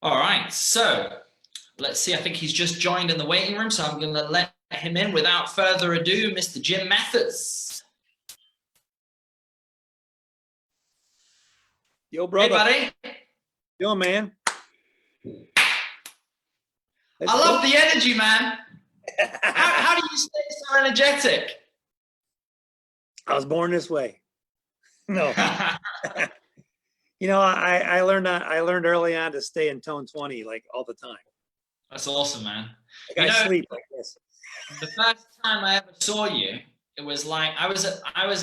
All right, so let's see. I think he's just joined in the waiting room, so I'm going to let him in without further ado. Mr. Jim Mathers. Yo, brother. Hey, buddy. Yo, man. I love the energy, man. How do you stay so energetic? I was born this way. No. You know, I learned early on to stay in tone 20 like all the time. That's awesome, man. Like I sleep like this. The first time I ever saw you, it was like I was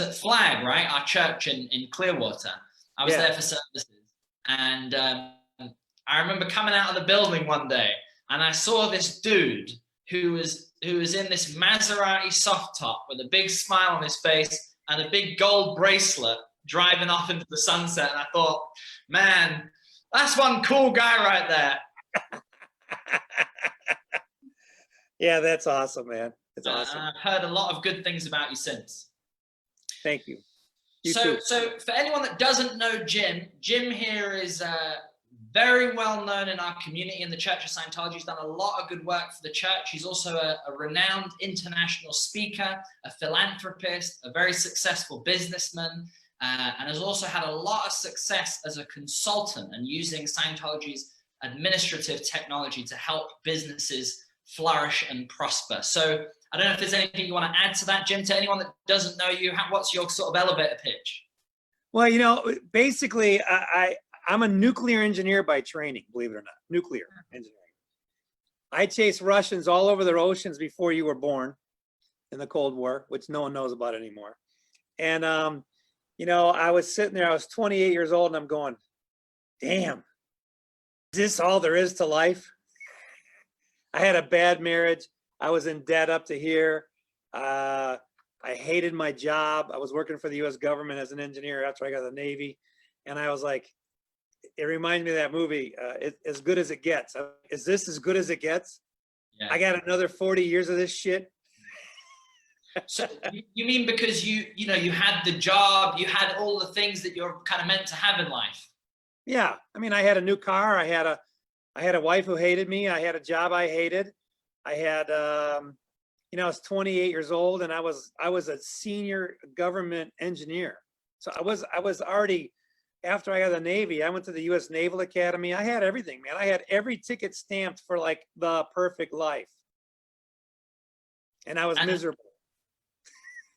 at Flag, right? Our church in Clearwater. I was there for services, and I remember coming out of the building one day, and I saw this dude who was in this Maserati soft top with a big smile on his face and a big gold bracelet, driving off into the sunset. And I thought, man, that's one cool guy right there. Yeah, that's awesome, man. It's awesome. I've heard a lot of good things about you since. Thank you. You so, too. So for anyone that doesn't know Jim here is very well known in our community in the Church of Scientology. He's done a lot of good work for the church. He's also a renowned international speaker, a philanthropist, a very successful businessman, and has also had a lot of success as a consultant and using Scientology's administrative technology to help businesses flourish and prosper. So I don't know if there's anything you want to add to that, Jim, to anyone that doesn't know you. What's your sort of elevator pitch? Well, you know, basically, I'm a nuclear engineer by training, believe it or not, nuclear engineering. I chased Russians all over their oceans before you were born in the Cold War, which no one knows about anymore. And, you know, I was sitting there, I was 28 years old, and I'm going, damn, is this all there is to life? I had a bad marriage. I was in debt up to here. I hated my job. I was working for the US government as an engineer after I got out of the Navy. And I was like, it reminds me of that movie, As Good as It Gets. Is this as good as it gets? Yeah. I got another 40 years of this shit. So you mean because you had the job, you had all the things that you're kind of meant to have in life? Yeah. I mean, I had a new car. I had a wife who hated me. I had a job I hated. I had, you know, I was 28 years old, and I was a senior government engineer. So I was already, after I got out of the Navy, I went to the US Naval Academy. I had everything, man. I had every ticket stamped for like the perfect life. And I was miserable.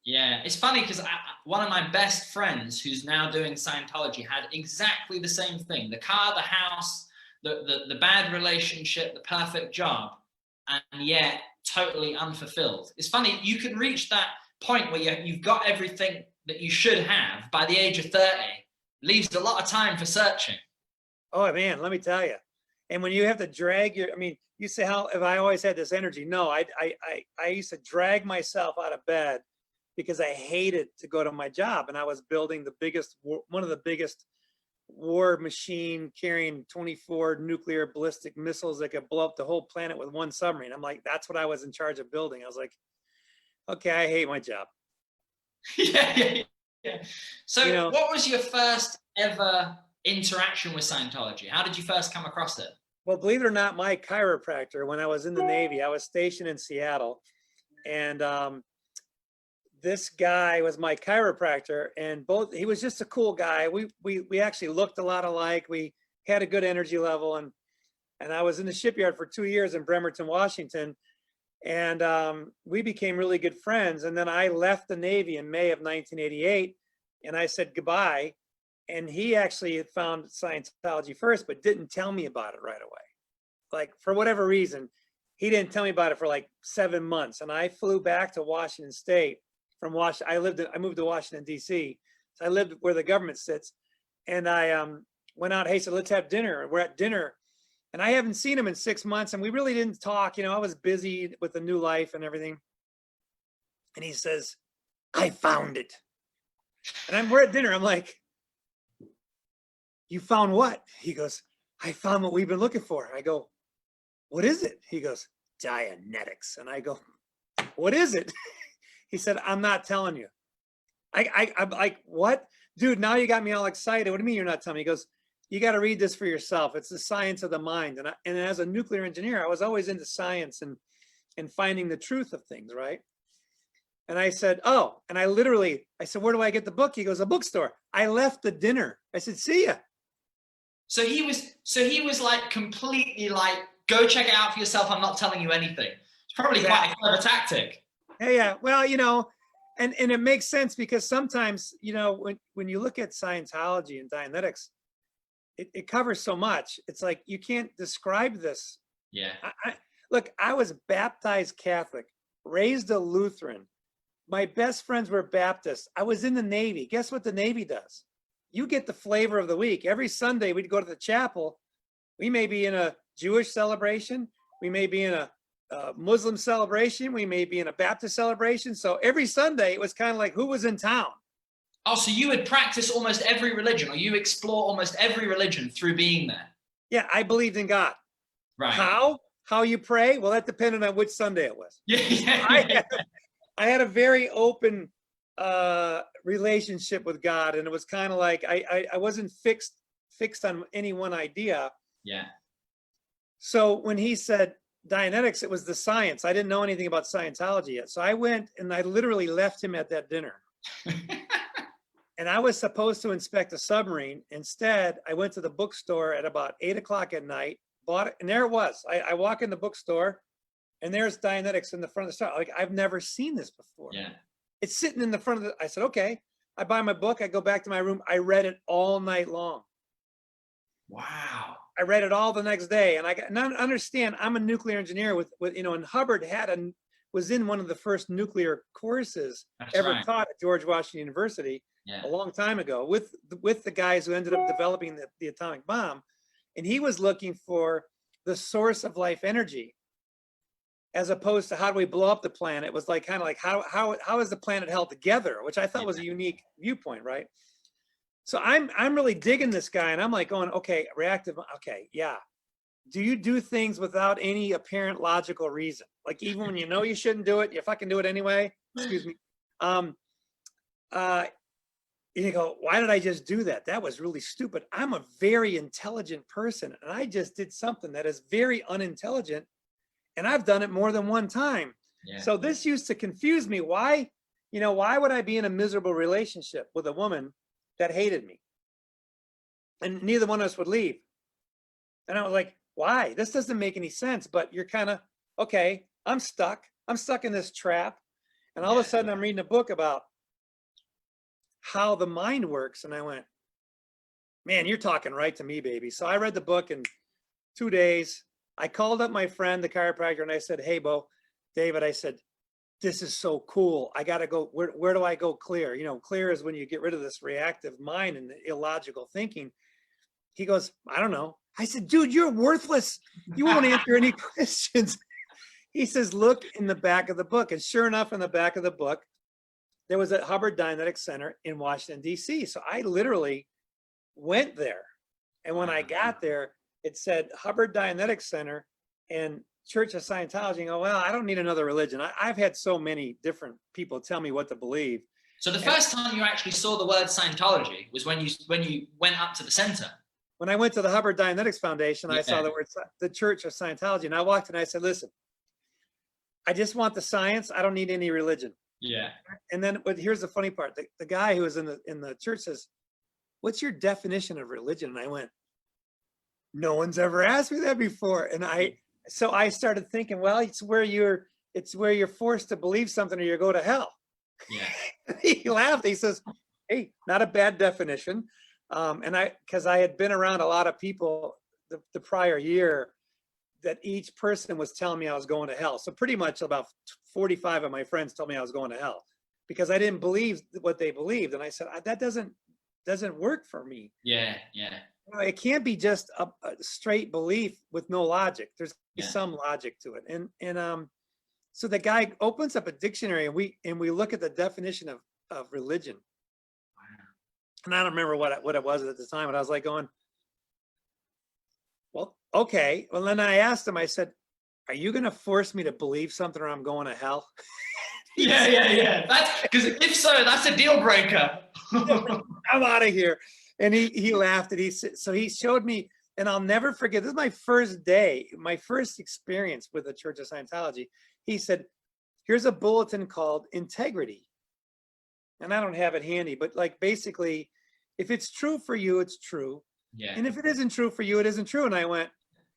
Yeah, it's funny because one of my best friends who's now doing Scientology had exactly the same thing. The car, the house, the bad relationship, the perfect job, and yet totally unfulfilled. It's funny, you can reach that point where you've got everything that you should have by the age of 30. Leaves a lot of time for searching. Oh man, let me tell you. And when you have to drag your, I mean, you say, how have I always had this energy? No, I used to drag myself out of bed because I hated to go to my job, and I was building one of the biggest war machine carrying 24 nuclear ballistic missiles that could blow up the whole planet with one submarine. I'm like, that's what I was in charge of building. I was like, okay, I hate my job. Yeah. So you know, what was your first ever interaction with Scientology? How did you first come across it? Well, believe it or not, my chiropractor, when I was in the Navy, I was stationed in Seattle, and this guy was my chiropractor, and he was just a cool guy. We actually looked a lot alike. We had a good energy level, and I was in the shipyard for 2 years in Bremerton, Washington, and we became really good friends. And then I left the Navy in May of 1988, and I said goodbye. And he actually had found Scientology first, but didn't tell me about it right away. Like, for whatever reason, he didn't tell me about it for like 7 months. And I flew back to Washington State from Washington. I moved to Washington, D.C. So I lived where the government sits. And I went out, hey, so let's have dinner. And we're at dinner. And I haven't seen him in 6 months. And we really didn't talk. You know, I was busy with the new life and everything. And he says, I found it. And we're at dinner. I'm like, you found what? He goes, I found what we've been looking for. I go, what is it? He goes, Dianetics. And I go, what is it? He said, I'm not telling you. I'm like, what? Dude, now you got me all excited. What do you mean you're not telling me? He goes, you got to read this for yourself. It's the science of the mind. And as a nuclear engineer, I was always into science and finding the truth of things, right? And I said, oh, and I said, where do I get the book? He goes, a bookstore. I left the dinner. I said, see ya. So he was like completely like, go check it out for yourself. I'm not telling you anything. It's probably quite a clever tactic. Yeah. Well, you know, and it makes sense because sometimes, you know, when you look at Scientology and Dianetics, it covers so much. It's like, you can't describe this. Yeah. Look, I was baptized Catholic, raised a Lutheran. My best friends were Baptists. I was in the Navy. Guess what the Navy does? You get the flavor of the week. Every Sunday we'd go to the chapel. We may be in a Jewish celebration. We may be in a Muslim celebration. We may be in a Baptist celebration. So every Sunday it was kind of like who was in town. Oh, so you would practice almost every religion, or you explore almost every religion through being there? Yeah, I believed in God. Right. How you pray? Well, that depended on which Sunday it was. Yeah. I had a very open relationship with God, and it was kind of like I wasn't fixed on any one idea. Yeah. So when he said Dianetics, it was the science. I didn't know anything about Scientology yet. So I went and I literally left him at that dinner. And I was supposed to inspect a submarine. Instead, I went to the bookstore at about 8 o'clock at night, bought it, and there it was. I walk in the bookstore, and there's Dianetics in the front of the store. Like, I've never seen this before. Yeah. It's sitting in the front of the, I said, okay. I buy my book, I go back to my room. I read it all night long. Wow. I read it all the next day. And understand, I'm a nuclear engineer with you know, and Hubbard was in one of the first nuclear courses ever taught at George Washington University a long time ago with the guys who ended up developing the atomic bomb. And he was looking for the source of life energy, as opposed to how do we blow up the planet. It was like kind of like how is the planet held together, which I thought was a unique viewpoint, right? So I'm really digging this guy, and I'm like going, okay, reactive, okay, yeah. Do you do things without any apparent logical reason? Like even when you know you shouldn't do it, you fucking do it anyway. Excuse me. You go, why did I just do that? That was really stupid. I'm a very intelligent person, and I just did something that is very unintelligent, and I've done it more than one time. Yeah. So this used to confuse me. Why, you know, why would I be in a miserable relationship with a woman that hated me? And neither one of us would leave. And I was like, why? This doesn't make any sense. But you're kind of, okay, I'm stuck. I'm stuck in this trap. And all of a sudden I'm reading a book about how the mind works. And I went, man, you're talking right to me, baby. So I read the book in 2 days. I called up my friend, the chiropractor, and I said, hey, David, I said, this is so cool. I got to go. Where do I go clear? You know, clear is when you get rid of this reactive mind and the illogical thinking. He goes, I don't know. I said, dude, you're worthless. You won't answer any questions. He says, look in the back of the book. And sure enough, in the back of the book, there was a Hubbard Dianetics Center in Washington, D.C. So I literally went there. And when I got there, it said Hubbard Dianetics Center and Church of Scientology. And go, well, I don't need another religion. I've had so many different people tell me what to believe. So the first time you actually saw the word Scientology was when you went up to the center. When I went to the Hubbard Dianetics Foundation, I saw the word, the Church of Scientology. And I walked in and I said, listen, I just want the science. I don't need any religion. Yeah. And then, but here's the funny part. The guy who was in the church says, what's your definition of religion? And I went, no one's ever asked me that before. And so I started thinking, well, it's where you're forced to believe something or you go to hell. Yeah. He laughed. He says, hey, not a bad definition. Because I had been around a lot of people the prior year that each person was telling me I was going to hell. So pretty much about 45 of my friends told me I was going to hell because I didn't believe what they believed. And I said, that doesn't work for me. Yeah. Yeah. You know, it can't be just a straight belief with no logic. There's some logic to it. And so the guy opens up a dictionary and we look at the definition of religion. And I don't remember what it was at the time, but I was like going, well, okay. Well, then I asked him, I said, are you going to force me to believe something or I'm going to hell? Yeah. That's because if so, that's a deal breaker. I'm out of here. And he laughed and he said, so he showed me, and I'll never forget, this is my first day, my first experience with the Church of Scientology. He said, here's a bulletin called Integrity. And I don't have it handy, but like basically, if it's true for you, it's true. Yeah. And if it isn't true for you, it isn't true. And I went,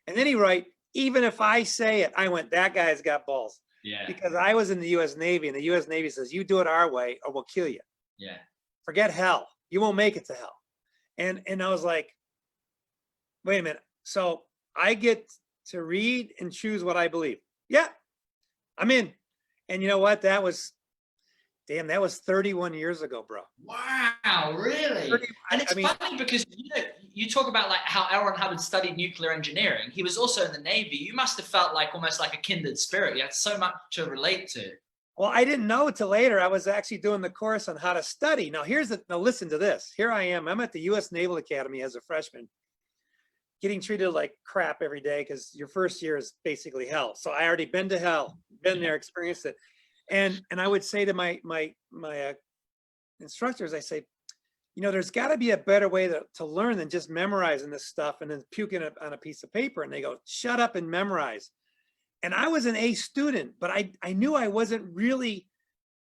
and then he wrote, even if I say it, I went, that guy's got balls. Yeah. Because I was in the US Navy, and the US Navy says, you do it our way or we'll kill you. Yeah. Forget hell. You won't make it to hell. And I was like, wait a minute. So I get to read and choose what I believe. Yeah, I'm in. And you know what? That was 31 years ago, bro. Wow, really? And it's funny because you talk about like how L. Ron Hubbard studied nuclear engineering. He was also in the Navy. You must have felt like almost like a kindred spirit. You had so much to relate to. Well, I didn't know till later. I was actually doing the course on how to study. Now now listen to this. Here I am. I'm at the US Naval Academy as a freshman, getting treated like crap every day because your first year is basically hell. So I already been to hell, been there, experienced it. And I would say to my instructors, I say, you know, there's got to be a better way to learn than just memorizing this stuff and then puking it on a piece of paper. And they go, shut up and memorize. And I was an A student, but I knew I wasn't really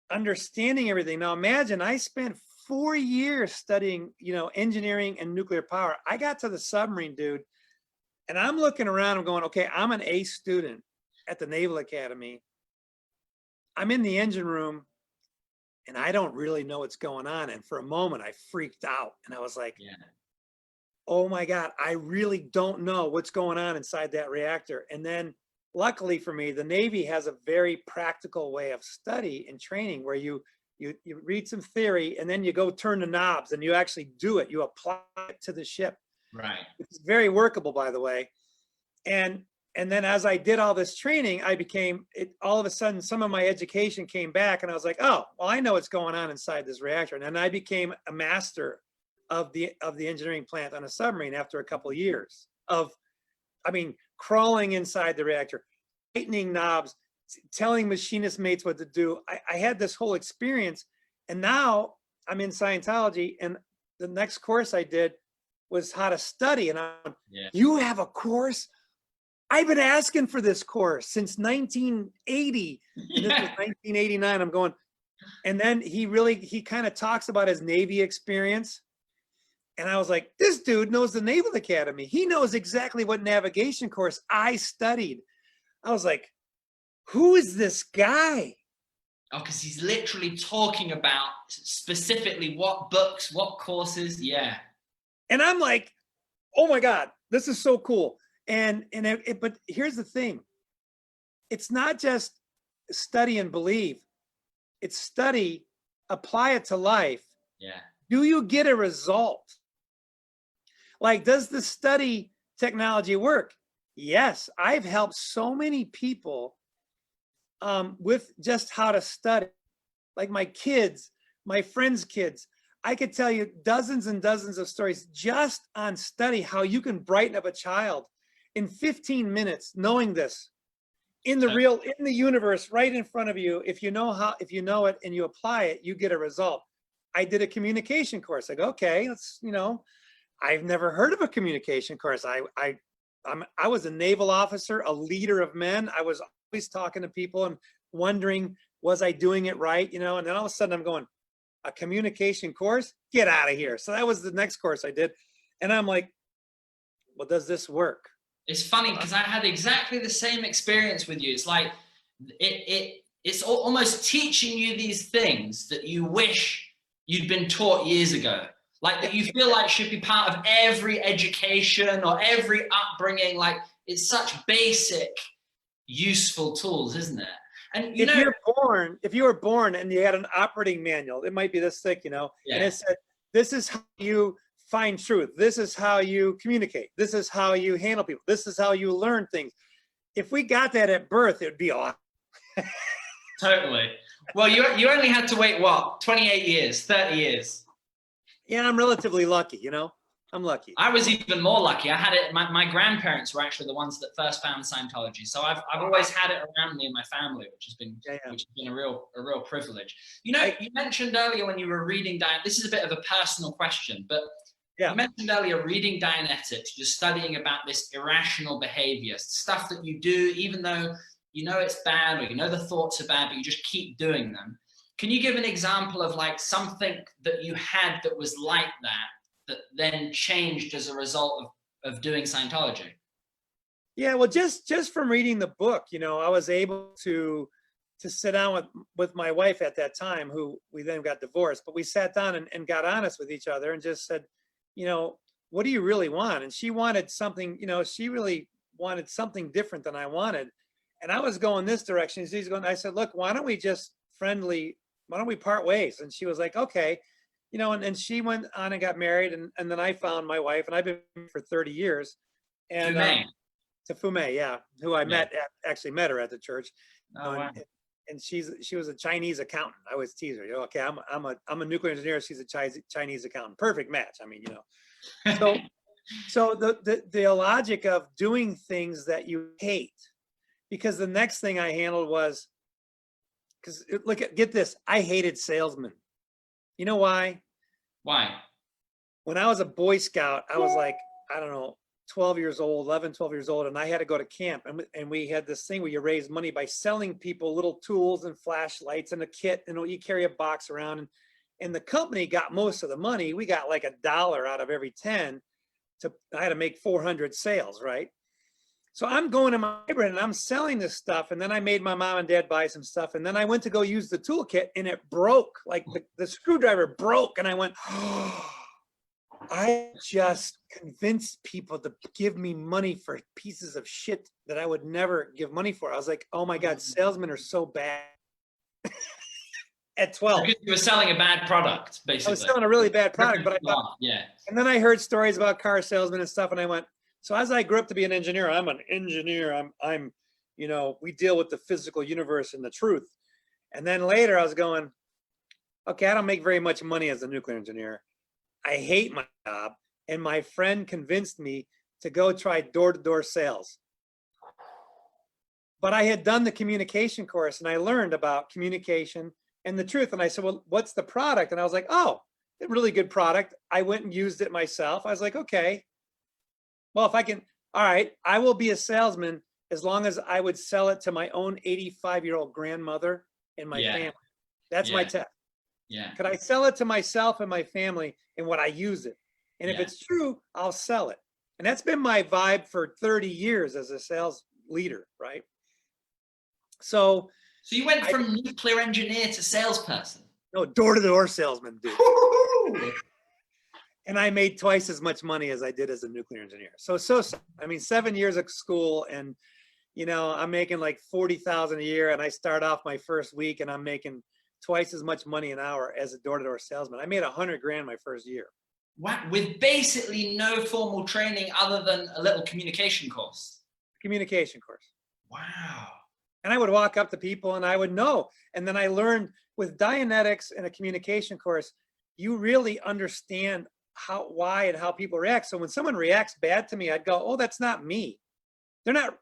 understanding everything. Now imagine I spent 4 years studying, you know, engineering and nuclear power. I got to the submarine, dude, and I'm looking around, I'm going, okay, I'm an A student at the Naval Academy. I'm in the engine room and I don't really know what's going on. And for a moment I freaked out and I was like, yeah, oh my God, I really don't know what's going on inside that reactor. And then luckily for me, the Navy has a very practical way of study and training where you read some theory and then you go turn the knobs and you actually do it. You apply it to the ship. Right. It's very workable, by the way. And then as I did all this training, all of a sudden, some of my education came back and I was like, oh, well, I know what's going on inside this reactor. And then I became a master of the engineering plant on a submarine after a couple of years of, crawling inside the reactor, tightening knobs, telling machinist mates what to do. I had this whole experience, and now I'm in Scientology, and the next course I did was how to study. And you have a course? I've been asking for this course since 1980. And this was 1989. I'm going, and then he kind of talks about his Navy experience. And I was like, this dude knows the Naval Academy. He knows exactly what navigation course I studied. I was like, who is this guy? Oh, because he's literally talking about specifically what books, what courses. Yeah. And I'm like, oh my God, this is so cool. But here's the thing. It's not just study and believe. It's study, apply it to life. Yeah. Do you get a result? Like, does the study technology work? Yes, I've helped so many people with just how to study. Like my kids, my friends' kids. I could tell you dozens and dozens of stories just on study, how you can brighten up a child in 15 minutes, knowing this in the universe right in front of you. If you know it and you apply it, you get a result. I did a communication course. I go, okay, let's, I've never heard of a communication course. I was a naval officer, a leader of men. I was always talking to people and wondering, was I doing it right? And then all of a sudden I'm going, a communication course? Get out of here. So that was the next course I did. And I'm like, well, does this work? It's funny because I had exactly the same experience with you. It's like, it's almost teaching you these things that you wish you'd been taught years ago. Like that you feel like should be part of every education or every upbringing. Like it's such basic, useful tools, isn't it? And if you were born and you had an operating manual, it might be this thick, and it said, this is how you find truth. This is how you communicate. This is how you handle people. This is how you learn things. If we got that at birth, it would be awesome. Totally. Well, you only had to wait, what, 28 years, 30 years? Yeah, I'm relatively lucky, I'm lucky. I was even more lucky. I had it, my grandparents were actually the ones that first found Scientology. So I've always had it around me in my family, which has been a real privilege. You mentioned earlier when you were reading down, this is a bit of a personal question, but Yeah. You mentioned earlier reading Dianetics, just studying about this irrational behavior, stuff that you do, even though you know it's bad or you know the thoughts are bad, but you just keep doing them. Can you give an example of like something that you had that was like that then changed as a result of doing Scientology? Yeah, well, just from reading the book, you know, I was able to sit down with my wife at that time, who we then got divorced, but we sat down and got honest with each other and just said, you know, what do you really want? And she wanted something, you know, she really wanted something different than I wanted. And I was going this direction. She's going, I said, look, why don't we part ways? And she was like, okay, you know, and she went on and got married. And then I found my wife, and I've been for 30 years. And to Fume, yeah, who I actually met her at the church. Oh, wow. And she was a Chinese accountant. I always tease her, you know, okay, I'm a nuclear engineer. She's a Chinese accountant. Perfect match. I mean, you know, so the logic of doing things that you hate, because the next thing I handled was, because get this, I hated salesmen. You know why? Why? When I was a Boy Scout, I was like, I don't know, 12 years old, 11, 12 years old. And I had to go to camp, and we had this thing where you raise money by selling people little tools and flashlights and a kit, and you carry a box around, and the company got most of the money. We got like $1 out of every 10. I had to make 400 sales, right? So I'm going to my neighborhood and I'm selling this stuff. And then I made my mom and dad buy some stuff. And then I went to go use the toolkit, and it broke. Like the screwdriver broke. And I went, oh, I just convinced people to give me money for pieces of shit that I would never give money for. I was like, oh my God, salesmen are so bad. At 12. Because you were selling a bad product, basically. I was selling a really bad product, but I thought, yeah. And then I heard stories about car salesmen and stuff, and I went, so as I grew up to be an engineer, I'm an engineer. I'm, you know, we deal with the physical universe and the truth. And then later I was going, okay, I don't make very much money as a nuclear engineer. I hate my job. And my friend convinced me to go try door-to-door sales. But I had done the communication course, and I learned about communication and the truth. And I said, well, what's the product? And I was like, oh, a really good product. I went and used it myself. I was like, okay, well, if I can, all right, I will be a salesman as long as I would sell it to my own 85-year-old grandmother and my family. That's my test. Yeah. Could I sell it to myself and my family, and would I use it? And if it's true, I'll sell it. And that's been my vibe for 30 years as a sales leader, right? So you went from nuclear engineer to salesperson? No, door-to-door salesman, dude. And I made twice as much money as I did as a nuclear engineer. So I mean, 7 years of school, and you know, I'm making like 40,000 a year, and I start off my first week and I'm making twice as much money an hour as a door-to-door salesman. I made 100 grand my first year. Wow, with basically no formal training other than a little communication course. Communication course. Wow. And I would walk up to people and I would know. And then I learned with Dianetics and a communication course, you really understand why and how people react. So when someone reacts bad to me, I'd go, oh, that's not me. They're not,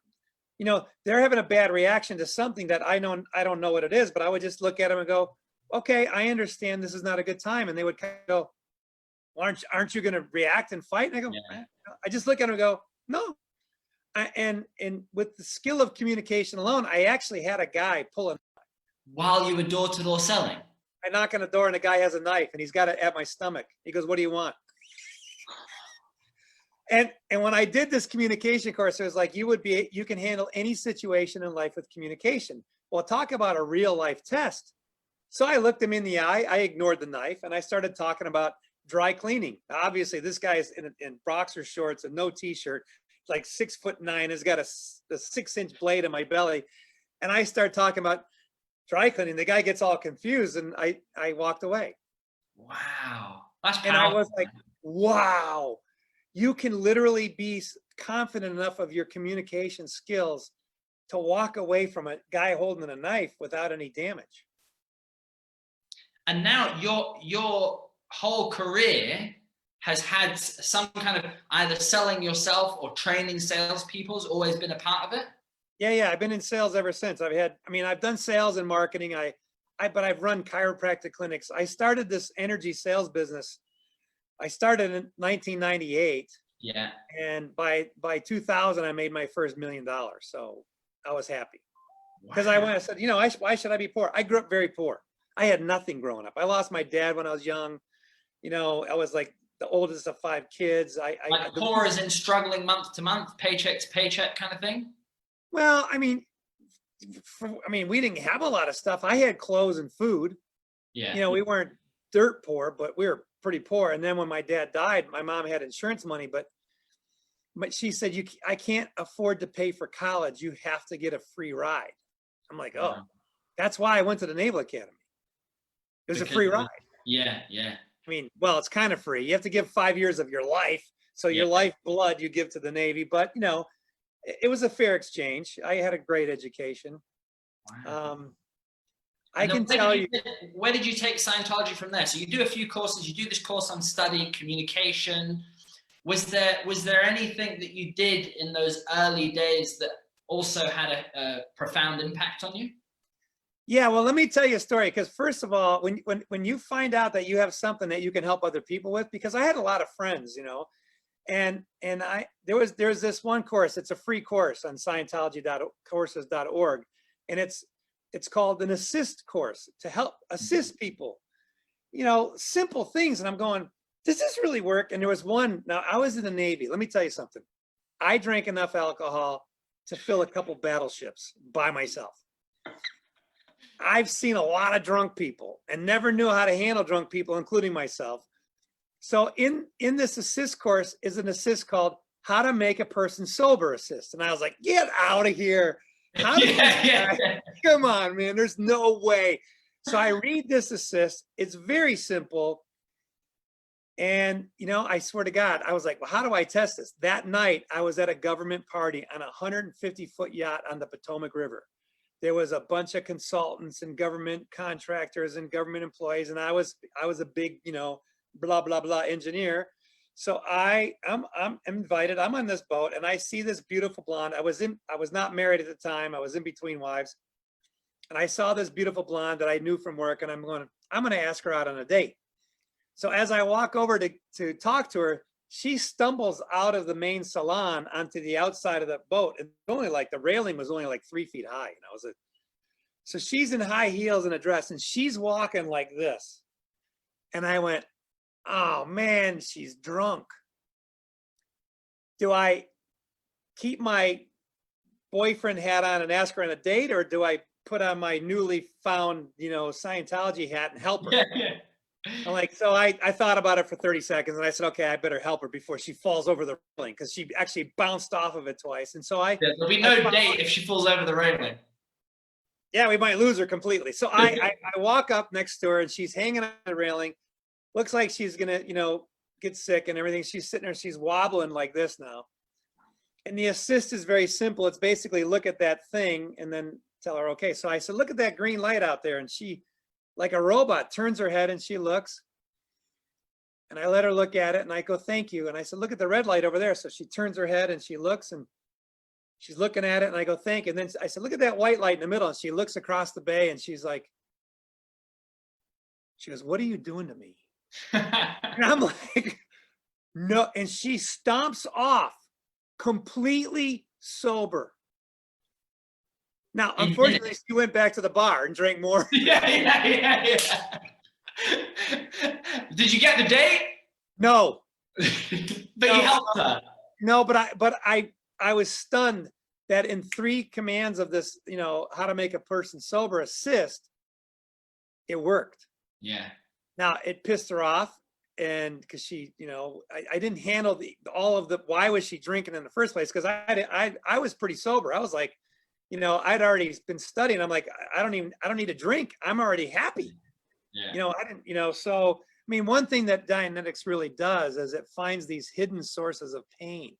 you know, they're having a bad reaction to something that I don't know what it is, but I would just look at them and go, okay, I understand this is not a good time. And they would kind of go, well, aren't you going to react and fight? And I go, I just look at them and go, no. And with the skill of communication alone, I actually had a guy pull a. While you were door-to-door selling? I knock on the door and the guy has a knife and he's got it at my stomach. He goes, what do you want? And when I did this communication course, it was like, you can handle any situation in life with communication. Well, talk about a real life test. So I looked him in the eye, I ignored the knife, and I started talking about dry cleaning. Obviously, this guy is in boxer shorts and no t-shirt, like 6'9", has got a 6-inch blade in my belly. And I start talking about dry cleaning. The guy gets all confused and I walked away. Wow. That's powerful. And I was like, wow, you can literally be confident enough of your communication skills to walk away from a guy holding a knife without any damage. And now your whole career has had some kind of either selling yourself or training salespeople has always been a part of it? Yeah. I've been in sales ever since. I've done sales and marketing. But I've run chiropractic clinics. I started this energy sales business I started in 1998. Yeah. And by 2000, I made my first $1 million. So I was happy. Because I said, you know, why should I be poor? I grew up very poor. I had nothing growing up. I lost my dad when I was young. You know, I was like the oldest of 5 kids. Like poor as in struggling month to month, paycheck to paycheck kind of thing? Well, I mean, we didn't have a lot of stuff. I had clothes and food. Yeah. You know, we weren't dirt poor, but we were pretty poor. And then when my dad died, my mom had insurance money, but she said, I can't afford to pay for college. You have to get a free ride. I'm like, oh, that's why I went to the Naval Academy. It was a free ride. Yeah, yeah. I mean, well, it's kind of free. You have to give 5 years of your life. So your lifeblood you give to the Navy. But, you know, it was a fair exchange. I had a great education. Wow. I can tell you. Where did you take Scientology from there? So you do a few courses. You do this course on study, communication. Was there anything that you did in those early days that also had a profound impact on you? Yeah, well, let me tell you a story. Because first of all, when you find out that you have something that you can help other people with, because I had a lot of friends, you know, and there's this one course. It's a free course on Scientology.courses.org, and it's called an assist course to help assist people, you know, simple things. And I'm going, does this really work? And there was one. Now I was in the Navy. Let me tell you something. I drank enough alcohol to fill a couple battleships by myself. I've seen a lot of drunk people and never knew how to handle drunk people, including myself. So in this assist course is an assist called How to Make a Person Sober Assist. And I was like, get out of here. Come on, man, there's no way. So I read this assist. It's very simple. And, you know, I swear to God, I was like, well, how do I test this? That night, I was at a government party on a 150-foot yacht on the Potomac River. There was a bunch of consultants and government contractors and government employees. And I was a big, you know, blah, blah, blah engineer. So I'm invited. I'm on this boat and I see this beautiful blonde. I was not married at the time. I was in between wives. And I saw this beautiful blonde that I knew from work, and I'm going to ask her out on a date. So as I walk over to talk to her, she stumbles out of the main salon onto the outside of the boat. And only like the railing was only like 3 feet high. You know, so she's in high heels and a dress, and she's walking like this. And I went, oh man, she's drunk. Do I keep my boyfriend hat on and ask her on a date, or do I put on my newly found, you know, Scientology hat and help her? Yeah. I'm like, so I thought about it for 30 seconds and I said, okay, I better help her before she falls over the railing, because she actually bounced off of it twice. And so there'll be no date if she falls over the railing. Yeah, we might lose her completely. So I walk up next to her and she's hanging on the railing. Looks like she's gonna, you know, get sick and everything. She's sitting there, she's wobbling like this now. And the assist is very simple. It's basically look at that thing and then tell her, okay. So I said, look at that green light out there. And she, like a robot, turns her head and she looks. And I let her look at it and I go, thank you. And I said, look at the red light over there. So she turns her head and she looks and she's looking at it and I go, thank you. And then I said, look at that white light in the middle. And she looks across the bay and she's like, she goes, what are you doing to me? And I'm like, no. And she stomps off completely sober. Now, unfortunately, she went back to the bar and drank more. Yeah. Did you get the date? No. But you helped her. No, but I was stunned that in 3 commands of this, you know, how to make a person sober assist, it worked. Yeah. Now it pissed her off, and because she, you know, I didn't handle all of the why was she drinking in the first place, because I was pretty sober. I was like, you know, I'd already been studying. I'm like, I don't need a drink. I'm already happy. Yeah. You know, I didn't, you know, so, I mean, one thing that Dianetics really does is it finds these hidden sources of pain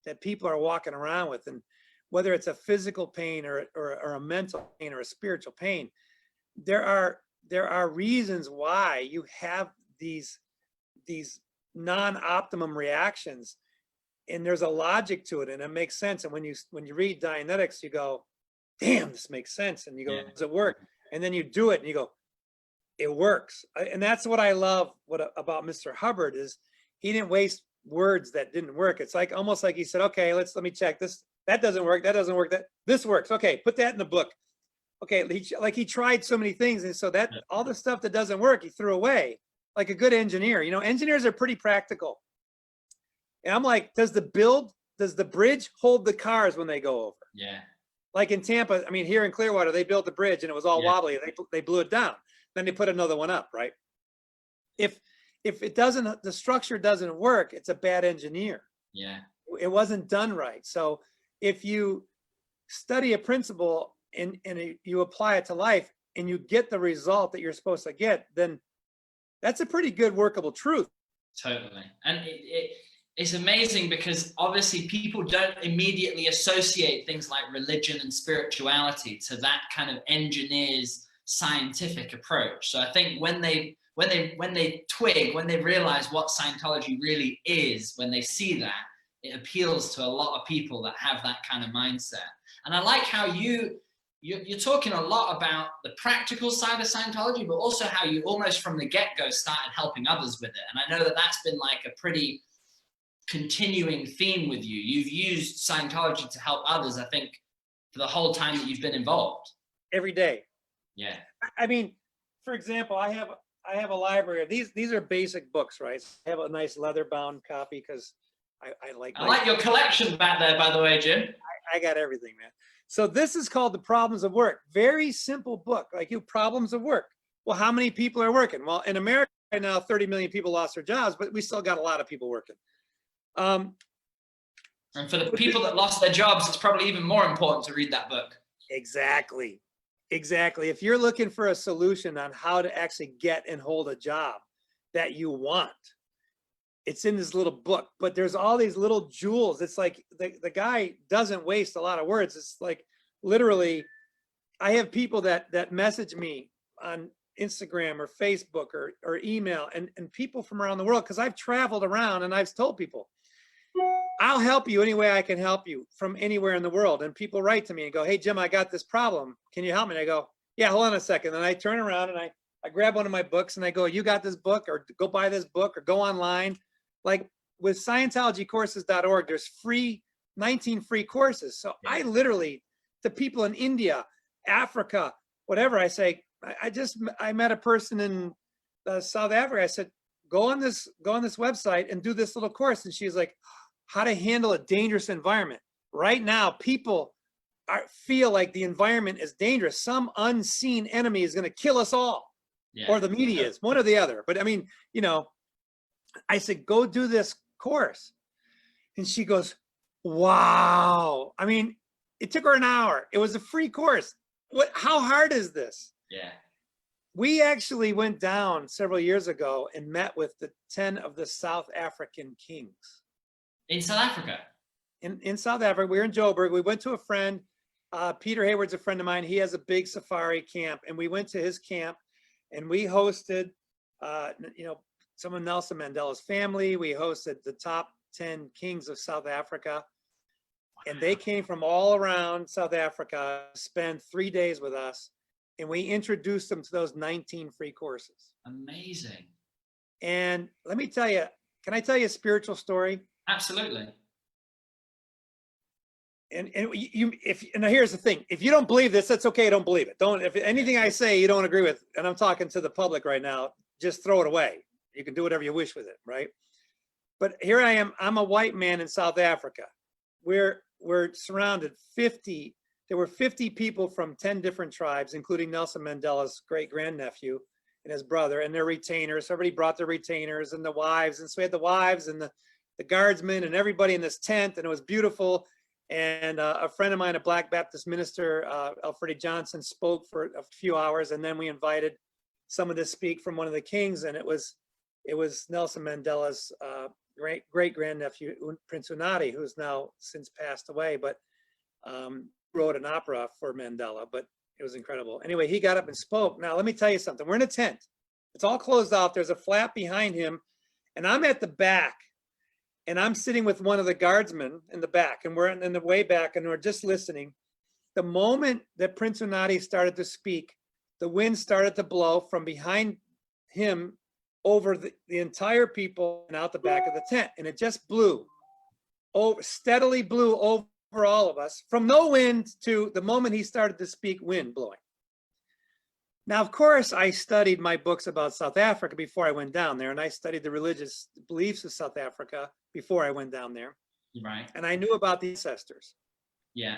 that people are walking around with. And whether it's a physical pain or a mental pain or a spiritual pain, there are reasons why you have these non-optimum reactions. And there's a logic to it, and it makes sense. And when you read Dianetics, you go, damn, this makes sense. And you go, does it work? And then you do it and you go, it works. And that's what I love about Mr. Hubbard is he didn't waste words that didn't work. It's like almost like he said, okay, let me check this. That doesn't work. That doesn't work. This works. Okay, put that in the book. Okay, he tried so many things, and so that all the stuff that doesn't work, he threw away. Like a good engineer, engineers are pretty practical. And I'm like, does the bridge hold the cars when they go over? Yeah. Like in Tampa, I mean, here in Clearwater, they built the bridge and it was all wobbly. They blew it down. Then they put another one up, right? If it doesn't, the structure doesn't work, it's a bad engineer. Yeah. It wasn't done right. So if you study a principle and you apply it to life and you get the result that you're supposed to get, then that's a pretty good workable truth. Totally. And it's amazing because obviously people don't immediately associate things like religion and spirituality to that kind of engineer's scientific approach. So I think when they twig, when they realize what Scientology really is, when they see that, it appeals to a lot of people that have that kind of mindset. And I like how you're talking a lot about the practical side of Scientology, but also how you almost from the get-go started helping others with it. And I know that that's been like a pretty continuing theme with you. You've used Scientology to help others, I think, for the whole time that you've been involved. Every day. Yeah. I mean, for example, I have a library of these are basic books, right? So I have a nice leather-bound copy because I like your collection back there, by the way, Jim. I got everything, man. So this is called The Problems of Work. Very simple book, like problems of work. Well, how many people are working? Well, in America right now, 30 million people lost their jobs, but we still got a lot of people working. And for the people that lost their jobs, it's probably even more important to read that book. Exactly. If you're looking for a solution on how to actually get and hold a job that you want, it's in this little book, but there's all these little jewels. It's like the guy doesn't waste a lot of words. It's like literally, I have people that message me on Instagram or Facebook or email and people from around the world, because I've traveled around and I've told people, I'll help you any way I can help you from anywhere in the world. And people write to me and go, hey, Jim, I got this problem. Can you help me? And I go, yeah, hold on a second. And I turn around and I grab one of my books and I go, you got this book, or go buy this book, or go online. Like with Scientologycourses.org, there's 19 free courses. So I literally, to people in India, Africa, whatever, I say, I met a person in South Africa. I said, go on this website and do this little course. And she's like, how to handle a dangerous environment. Right now, people feel like the environment is dangerous. Some unseen enemy is going to kill us all, or the media is, one or the other. But I mean, I said, go do this course. And she goes, wow. I mean, it took her an hour. It was a free course. How hard is this? Yeah. We actually went down several years ago and met with the 10 of the South African kings. In South Africa? In South Africa. We were in Joburg. We went to a friend. Peter Hayward's a friend of mine. He has a big safari camp. And we went to his camp and we hosted, some of Nelson Mandela's family. We hosted the top 10 kings of South Africa. And they came from all around South Africa, spent 3 days with us. And we introduced them to those 19 free courses. Amazing. And let me tell you, can I tell you a spiritual story? Absolutely. And now here's the thing. If you don't believe this, that's okay. Don't believe it. If anything I say you don't agree with, and I'm talking to the public right now, just throw it away. You can do whatever you wish with it, right? But here I am. I'm a white man in South Africa. We're surrounded. There were 50 people from 10 different tribes, including Nelson Mandela's great grandnephew and his brother and their retainers. Everybody brought their retainers and the wives. And so we had the wives and the guardsmen and everybody in this tent, and it was beautiful. And a friend of mine, a Black Baptist minister, Alfredi Johnson, spoke for a few hours. And then we invited someone to speak from one of the kings. And it was Nelson Mandela's great grandnephew, Prince Unati, who's now since passed away, but wrote an opera for Mandela, but it was incredible. Anyway, he got up and spoke. Now, let me tell you something. We're in a tent. It's all closed off. There's a flap behind him. And I'm at the back. And I'm sitting with one of the guardsmen in the back. And we're in the way back and we're just listening. The moment that Prince Unati started to speak, the wind started to blow from behind him over the entire people and out the back of the tent. And it just blew, steadily blew over all of us, from no wind to the moment he started to speak, wind blowing. Now, of course, I studied my books about South Africa before I went down there, and I studied the religious beliefs of South Africa before I went down there. Right. And I knew about the ancestors. Yeah.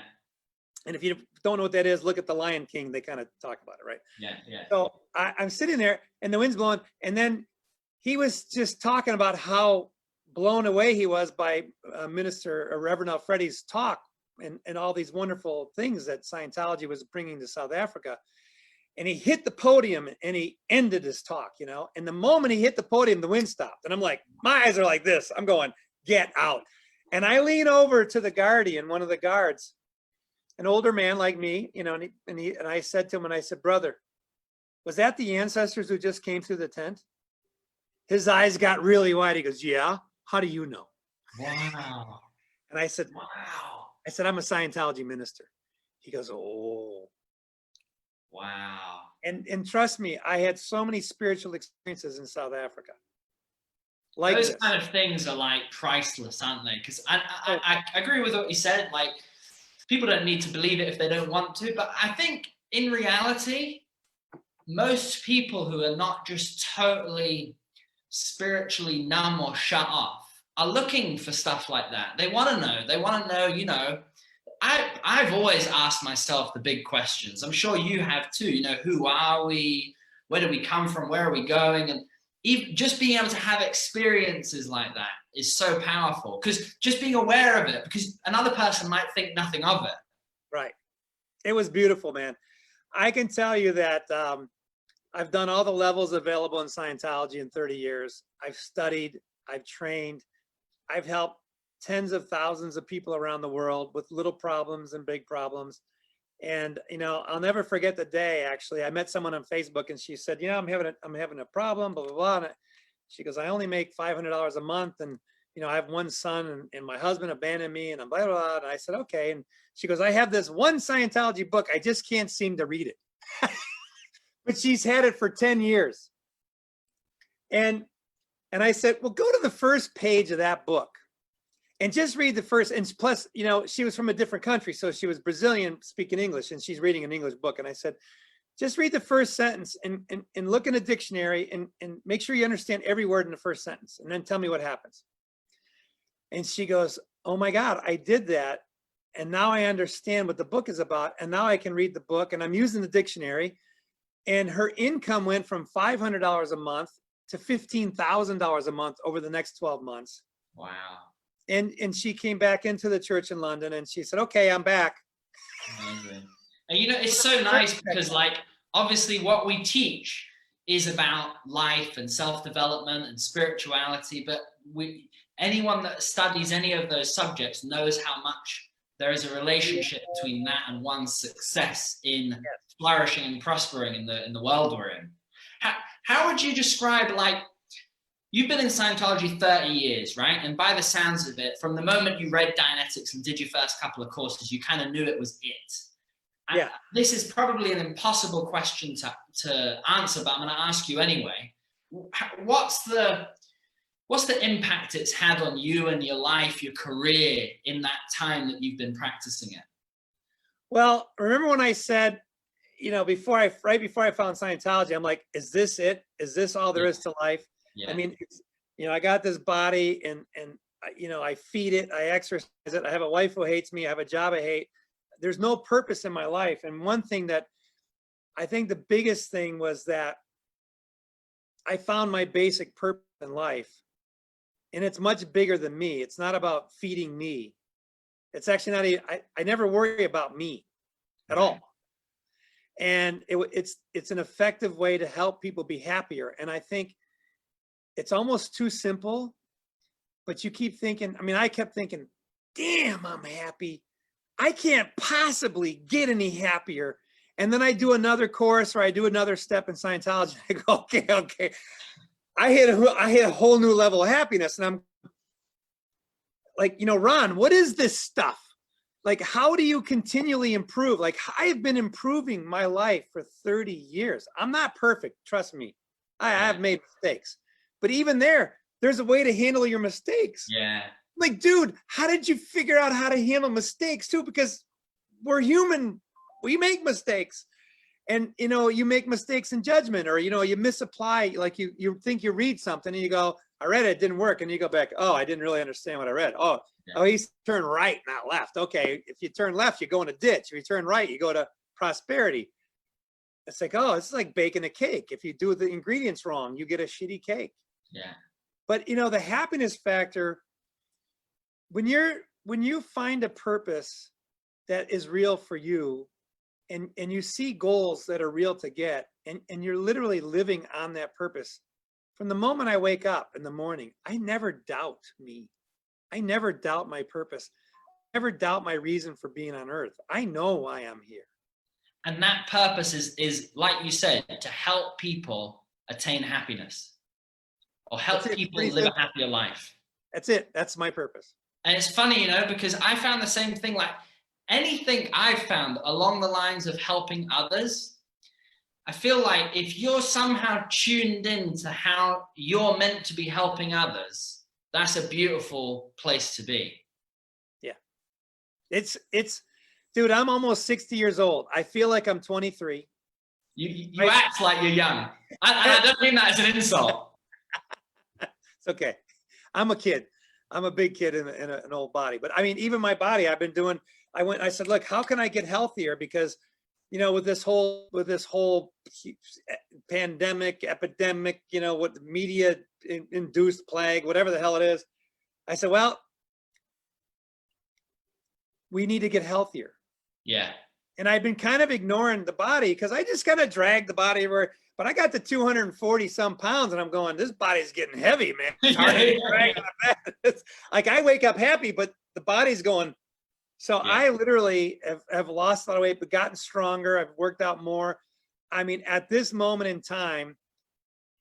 And if you don't know what that is, look at The Lion King. They kind of talk about it, right? Yeah, yeah. So I'm sitting there, and the wind's blowing, and then he was just talking about how blown away he was by Minister Reverend Alfredi's talk and all these wonderful things that Scientology was bringing to South Africa. And he hit the podium and he ended his talk, you know, and the moment he hit the podium, the wind stopped. And I'm like, my eyes are like this. I'm going, get out. And I lean over to the guardian, one of the guards, an older man like me, you know, and I said to him, and I said, brother, was that the ancestors who just came through the tent? His eyes got really wide. He goes, yeah. How do you know? Wow. And I said, wow. I said, I'm a Scientology minister. He goes, oh. Wow. And trust me, I had so many spiritual experiences in South Africa. Like those this. kind of things are like priceless, aren't they? Because I agree with what you said. Like, people don't need to believe it if they don't want to. But I think in reality, most people who are not just totally spiritually numb or shut off are looking for stuff like that. They want to know. They want to know, you know, I've always asked myself the big questions. I'm sure you have too. You know, who are we? Where do we come from? Where are we going? And even just being able to have experiences like that is so powerful, because just being aware of it, because another person might think nothing of it. Right. It was beautiful, man. I can tell you that I've done all the levels available in Scientology in 30 years. I've studied, I've trained, I've helped tens of thousands of people around the world with little problems and big problems. And, you know, I'll never forget the day, actually. I met someone on Facebook and she said, you know, I'm having a problem, blah, blah, blah. And she goes, I only make $500 a month. And, you know, I have one son and my husband abandoned me and I'm blah, blah, blah. And I said, okay. And she goes, I have this one Scientology book. I just can't seem to read it. But she's had it for 10 years. And I said, well, go to the first page of that book and just read the first, and plus, you know, she was from a different country. So she was Brazilian speaking English and she's reading an English book. And I said, just read the first sentence and look in a dictionary and make sure you understand every word in the first sentence. And then tell me what happens. And she goes, oh my God, I did that. And now I understand what the book is about. And now I can read the book and I'm using the dictionary. And her income went from $500 a month to $15,000 a month over the next 12 months. Wow. And she came back into the church in London and she said, okay, I'm back. Amazing. And you know, it's so nice because, like, obviously what we teach is about life and self-development and spirituality, but anyone that studies any of those subjects knows how much there is a relationship between that and one's success in flourishing and prospering in the world we're in. How would you describe, like, you've been in Scientology 30 years, right? And by the sounds of it, from the moment you read Dianetics and did your first couple of courses, you kind of knew it was it. Yeah. This is probably an impossible question to answer, but I'm going to ask you anyway. What's the impact it's had on you and your life, your career in that time that you've been practicing it? Well, remember when I said, you know, right before I found Scientology, I'm like, is this it? Is this all there is to life? Yeah. I mean, you know, I got this body and you know, I feed it, I exercise it. I have a wife who hates me. I have a job I hate. There's no purpose in my life. And one thing that I think the biggest thing was that I found my basic purpose in life. And it's much bigger than me. It's not about feeding me. It's actually not, I never worry about me at all. And it's an effective way to help people be happier. And I think it's almost too simple, but you keep thinking, I mean, I kept thinking, damn, I'm happy. I can't possibly get any happier. And then I do another course or I do another step in Scientology. I go, okay. I hit a whole new level of happiness. And I'm like, you know, Ron, what is this stuff? like, how do you continually improve? Like, I have been improving my life for 30 years. I'm not perfect, trust me. I have made mistakes, but even there's a way to handle your mistakes. Yeah. Like, dude, how did you figure out how to handle mistakes too? Because we're human, we make mistakes. And, you know, you make mistakes in judgment, or, you know, you misapply, like you think you read something and you go, I read it, it didn't work. And you go back, oh, I didn't really understand what I read. Oh, he's turn right, not left. Okay, if you turn left, you go in a ditch. If you turn right, you go to prosperity. It's like, oh, it's like baking a cake. If you do the ingredients wrong, you get a shitty cake. Yeah. But, you know, the happiness factor, when you find a purpose that is real for you, and you see goals that are real to get, and you're literally living on that purpose. From the moment I wake up in the morning, I never doubt me. I never doubt my purpose. I never doubt my reason for being on earth. I know why I'm here. And that purpose is like you said, to help people attain happiness, or help people live a happier life. That's it. That's my purpose. And it's funny, you know, because I found the same thing. Like, anything I've found along the lines of helping others, I feel like if you're somehow tuned in to how you're meant to be helping others, that's a beautiful place to be. Yeah. It's, dude, I'm almost 60 years old. I feel like I'm 23. You act like you're young. I don't mean that as an insult. It's okay. I'm a kid. I'm a big kid in an old body. But I mean, even my body, I've been doing, I said, look, how can I get healthier? Because, you know, with this whole pandemic, epidemic, you know, what media induced plague, whatever the hell it is, I said, well, we need to get healthier. Yeah. And I've been kind of ignoring the body because I just kind of drag the body everywhere. But I got to 240 some pounds and I'm going, this body's getting heavy, man. It's hard to drag on that. It's like, I wake up happy, but the body's going. So I literally have lost a lot of weight, but gotten stronger. I've worked out more. I mean, at this moment in time,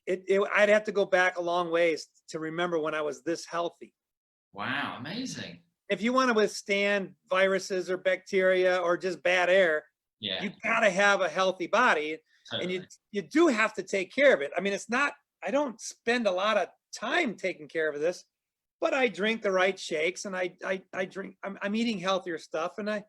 I'd have to go back a long ways to remember when I was this healthy. Wow, amazing. If you want to withstand viruses or bacteria or just bad air, you gotta have a healthy body. Totally. And you do have to take care of it. I mean, it's not, I don't spend a lot of time taking care of this, but I drink the right shakes, and I drink, I'm eating healthier stuff. And I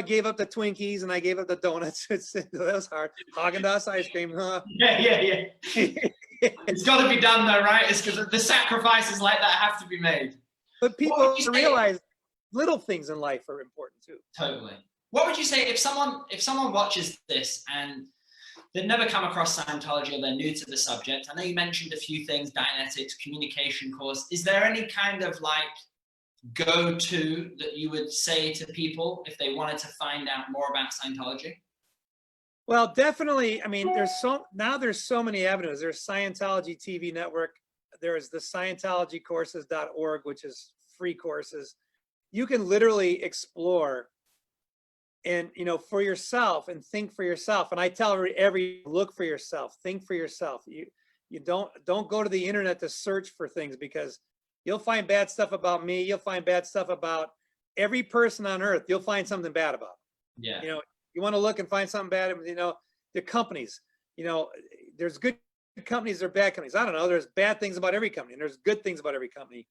gave up the Twinkies and I gave up the donuts. That was hard. Haagen-Dazs ice cream. Huh? Yeah. It's got to be done though, right? It's because the sacrifices like that have to be made. But people realize little things in life are important too. Totally. What would you say if someone watches this and they've never come across Scientology, or they're new to the subject? I know you mentioned a few things, Dianetics, communication course. Is there any kind of like go-to that you would say to people if they wanted to find out more about Scientology? Well, definitely. I mean, there's so many avenues. There's Scientology TV network. There's the Scientologycourses.org, which is free courses. You can literally explore and, for yourself, and think for yourself. And I tell look for yourself, think for yourself. You don't go to the internet to search for things, because you'll find bad stuff about me. You'll find bad stuff about every person on earth. You'll find something bad about. Yeah. You want to look and find something bad. The companies, there's good companies, there are bad companies. I don't know. There's bad things about every company, and there's good things about every company.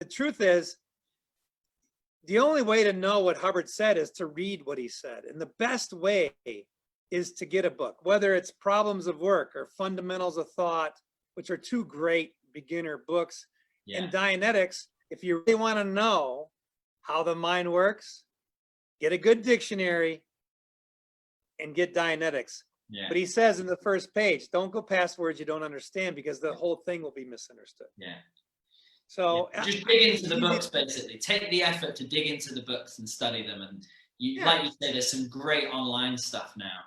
The truth is, the only way to know what Hubbard said is to read what he said. And the best way is to get a book, whether it's Problems of Work or Fundamentals of Thought, which are two great beginner books. Yeah. And Dianetics, if you really want to know how the mind works, get a good dictionary and get Dianetics. Yeah. But he says in the first page, don't go past words you don't understand, because the whole thing will be misunderstood. Yeah. So just dig into the books, basically. Take the effort to dig into the books and study them. And like you said, there's some great online stuff now.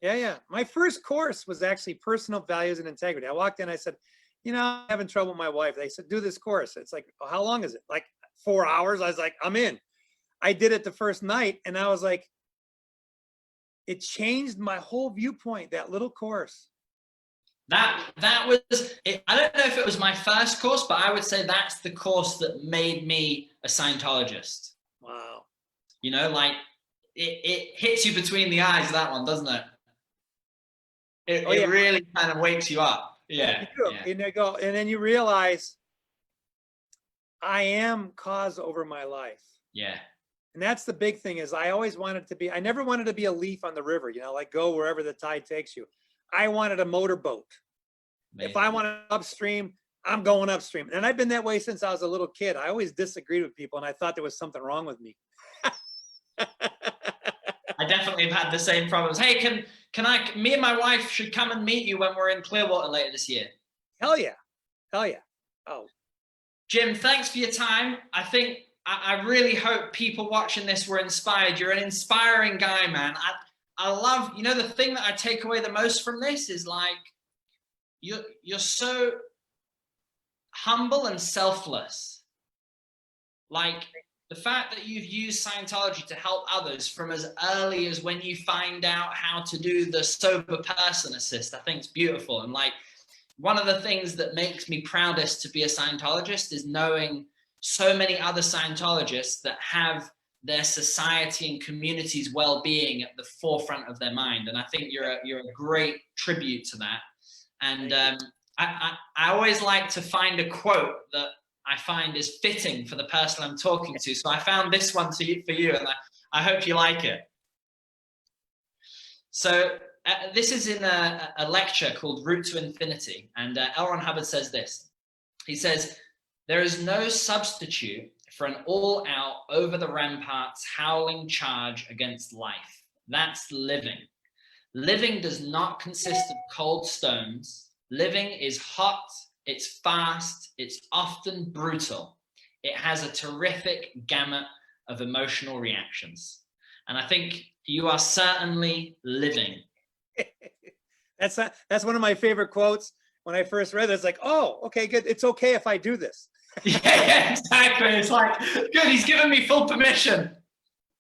Yeah. My first course was actually Personal Values and Integrity. I walked in, I said, I'm having trouble with my wife. They said, do this course. It's like, oh, how long is it? Like 4 hours. I was like, I'm in. I did it the first night, and I was like, it changed my whole viewpoint, that little course. That was it. I don't know if it was my first course, but I would say that's the course that made me a Scientologist. Wow. You know, like it hits you between the eyes, that one, doesn't it? It really kind of wakes you up. Yeah. And then you realize I am cause over my life. Yeah. And that's the big thing is I always wanted to be, I never wanted to be a leaf on the river, you know, like go wherever the tide takes you. I wanted a motorboat. Amazing. If I wanted upstream, I'm going upstream. And I've been that way since I was a little kid. I always disagreed with people and I thought there was something wrong with me. I definitely have had the same problems. Hey, me and my wife should come and meet you when we're in Clearwater later this year. Hell yeah. Hell yeah. Oh. Jim, thanks for your time. I really hope people watching this were inspired. You're an inspiring guy, man. I love, you know, the thing that I take away the most from this is like, you're so humble and selfless. Like the fact that you've used Scientology to help others from as early as when you find out how to do the sober person assist, I think it's beautiful. And like, one of the things that makes me proudest to be a Scientologist is knowing so many other Scientologists that have their society and community's well-being at the forefront of their mind. And I think you're a great tribute to that. And I always like to find a quote that I find is fitting for the person I'm talking to. So I found this one for you, and I hope you like it. So this is in a lecture called Route to Infinity. And L. Ron Hubbard says this. He says, there is no substitute for an all-out, over-the-ramparts, howling charge against life. That's living. Living does not consist of cold stones. Living is hot, it's fast, it's often brutal. It has a terrific gamut of emotional reactions. And I think you are certainly living. That's one of my favorite quotes. When I first read it, it's like, oh, okay, good. It's okay if I do this. Yeah, exactly. It's like, good, he's given me full permission.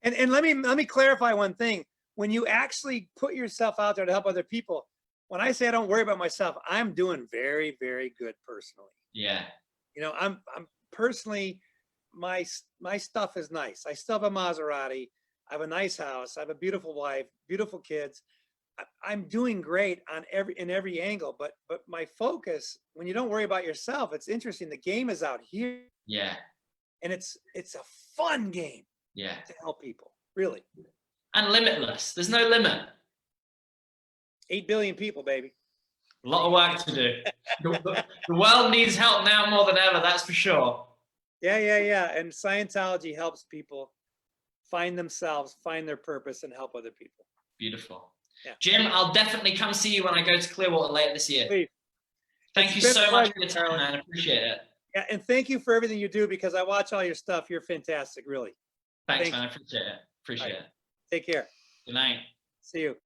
And let me clarify one thing. When you actually put yourself out there to help other people, when I say I don't worry about myself, I'm doing very, very good personally. Yeah. You know, I'm personally, my stuff is nice. I still have a Maserati. I have a nice house. I have a beautiful wife, beautiful kids. I'm doing great in every angle, but my focus, when you don't worry about yourself, it's interesting. The game is out here. Yeah. And it's a fun game. Yeah. To help people, really. And limitless. There's no limit. 8 billion people, baby. A lot of work to do. The world needs help now more than ever, that's for sure. Yeah. And Scientology helps people find themselves, find their purpose, and help other people. Beautiful. Yeah. Jim, I'll definitely come see you when I go to Clearwater later this year. Please. Thank you so much for your time, man. I appreciate it. Yeah, and thank you for everything you do, because I watch all your stuff. You're fantastic, really. Thanks, man. I appreciate it. Appreciate it. Take care. Good night. See you.